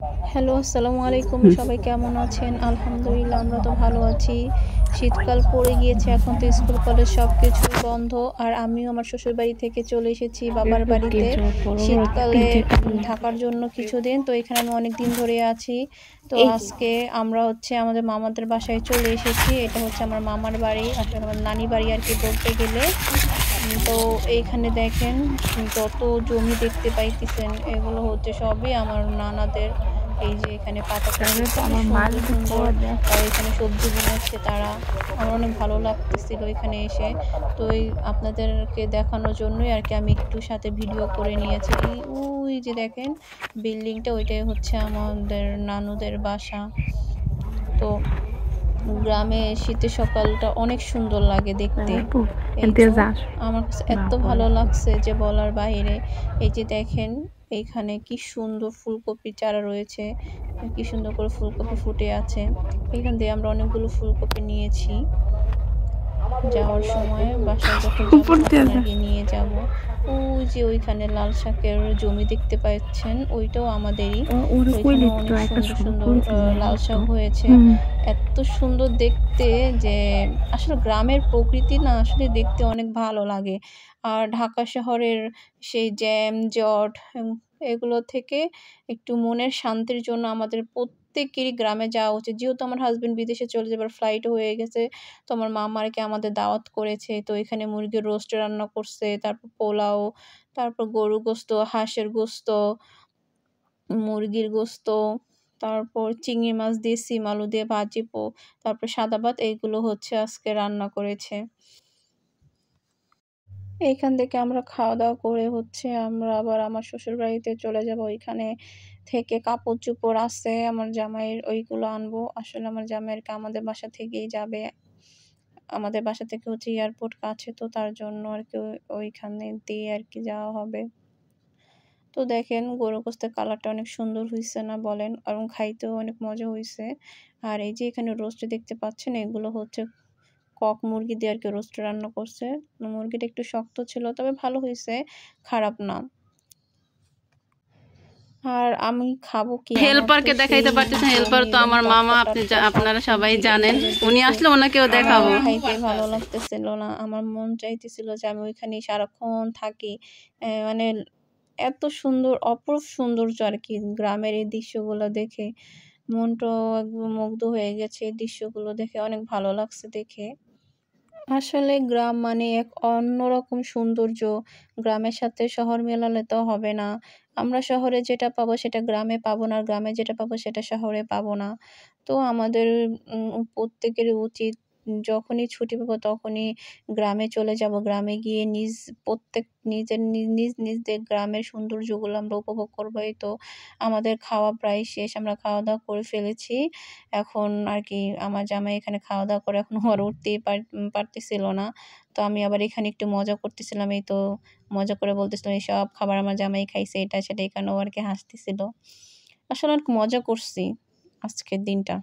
Hello, আসসালামু আলাইকুম। হুম। সবাই কেমন আছেন? আলহামদুলিল্লাহ আমরা তো ভালো আছি। শীতকাল পড়ে গিয়েছে, এখন তো স্কুল কলেজ সবকিছুই বন্ধ। আর আমিও আমার শ্বশুরবাড়ি থেকে চলে এসেছি বাবার বাড়িতে শীতকালে থাকার জন্য কিছুদিন। তো এখানে আমি অনেকদিন ধরে আছি। তো এই যে আজকে আমরা আমাদের মামাদের বাসায় চলে এসেছি। এটা হচ্ছে আমার মামার বাড়ি, আসলে আমার নানি বাড়ি আরকি বলতে গেলে। তো এইখানে দেখেন যত জমি দেখতে পাইতেছেন এগুলো হচ্ছে সবই আমার নানাদের। এই যে এখানে পাতাকপি তাহলে তো খুবই আমার মার সুন্দর, যদি সুন্দর। খাওয়া দেয়। তারা এখানে সবজি বুনেছে তারা। আমার অনেক ভালো লাগতেছিল এখানে এসে। তো আপনাদেরকে দেখানোর জন্যই আরকি আমি একটু সাথে ভিডিও করে নিয়েছি। ওই যে দেখেন বিল্ডিংটা, ওইটাই হচ্ছে আমাদের নানুদের বাসা। তো গ্রামে শীতের সকালটা অনেক সুন্দর লাগে দেখতে। আপু এই এনতে তো যাস আমার কাছে এত বাপরে ভালো লাগছে যে বলার বাইরে। এই যে দেখেন এইখানে কি সুন্দর ফুলকপির চারা রয়েছে। কি সুন্দর করে ফুলকপি ফুটে আছে। এখান দিয়ে আমরা অনেকগুলো ফুলকপি নিয়েছি। যাওয়ার সময় বাসায় যখন যাব পড়তে তখন যা আরকি নিয়ে যাব। ওই যে ওইখানে লাল শাকের জমি দেখতে পাচ্ছেন, ওইটাও আমাদেরই। ওরে কইলি ওইখানেও তো অনেক একটা সুন্দর, শুরু সুন্দর করেছিলাম লাল তো। শাক হয়েছে। হুম। এত সুন্দর দেখতে যে আসলে গ্রামের প্রকৃতি না আসলে দেখতে অনেক ভালো লাগে। আর ঢাকা শহরের সেই জ্যাম, জট এগুলো থেকে একটু মনের শান্তির জন্য আমাদের প্রত্যেকেরই গ্রামে যাওয়া উচিত। যেহেতু আমার হাসব্যান্ড বিদেশে চলে যাবার ফ্লাইট হয়ে গেছে। তো আমার মামা আরকি আমাদের দাওয়াত করেছে। তো এখানে মুরগির রোস্ট রান্না করছে, তারপর পোলাও, তারপর গরুর গোস্ত, হাঁসের গোস্ত, মুরগির গোস্ত, তারপর চিংড়ি মাছ দিয়ে সিম আলু দিয়ে ভাজি, তারপর সাদা ভাত, এইগুলো হচ্ছে আজকে রান্না করেছে। এইখান থেকে আমরা খাওয়া-দাওয়া করে হচ্ছে আমরা আবার আমার শ্বশুরবাড়িতে চলে যাবো। ওইখানে থেকে কাপড়-চোপড় আছে আমার জামাইয়ের, ওইগুলো আনবো। আসলে আমার জামাই আরকি আমাদের বাসা থেকেই যাবে। আমাদের বাসা থেকে হচ্ছে এয়ারপোর্ট কাছে, তো তার জন্য আরকি ওইখানে দিয়ে আরকি যাওয়া হবে। তো দেখেন গরুর গোশতের কালারটা অনেক সুন্দর হইছে না বলেন? এবং খাইতেও অনেক মজা হইছে। আর এই যে এখানে রোস্ট দেখতে পাচ্ছেন, এগুলো হচ্ছে কক মুরগি দিয়ে আরকি রোস্ট রান্না করছে। মুরগিটা একটু শক্ত ছিল, তবে ভালো হইছে, খারাপ না। আর আমি খাবো কি? আমার তো হেল্পারকে দেখাইতে সেই পারতেছেন, হেল্পার জমি তো এবং আমার মামা, আপনি টাটকা-টাটকা আপনারা সবাই শাকসবজি জানেন। এইগুলো উনি দেখে আসলে ওনাকেও আমার দেখাবো। আর খাইতে ভালো লাগতেছিল না। আমার মন চাইতেছিল যে আমি ওইখানেই সারাক্ষণ থাকি। মানে এত সুন্দর, অপরূপ সৌন্দর্য আরকি গ্রামের এই দৃশ্যগুলো দেখে। মনটাও একদম মুগ্ধ হয়ে গেছে এই দৃশ্যগুলো দেখে, অনেক ভালো লাগছে দেখে। আসলে গ্রাম মানে এক অন্যরকম সৌন্দর্য। গ্রামের সাথে শহর মেলালে তো হবে না। আমরা শহরে যেটা পাবো সেটা গ্রামে পাবো না, আর গ্রামে যেটা পাবো সেটা শহরে পাবো না। তো আমাদের প্রত্যেকেরই উচিত যখনই ছুটি পাবো তখনই গ্রামে চলে যাবো। গ্রামে গিয়ে নিজের নিজদের গ্রামের সৌন্দর্যগুলো আমরা উপভোগ করবো। এই তো আমাদের খাওয়া প্রায় শেষ। আমরা খাওয়া-দাওয়া করে ফেলেছি। এখন আরকি আমার জামাই এখানে খাওয়া-দাওয়া করে এখন ও আর উঠতেই পারতেছিল না। তো আমি আবার এখানে একটু মজা করতেছিলাম। এই তো মজা করে বলতেছিলাম, "এসব খাবার আমার জামাই খাইছে, এটা সেটা।" এই কারণে ও আরকি হাসতেছিল। আসলে অনেক মজা করছি আজকের দিনটা।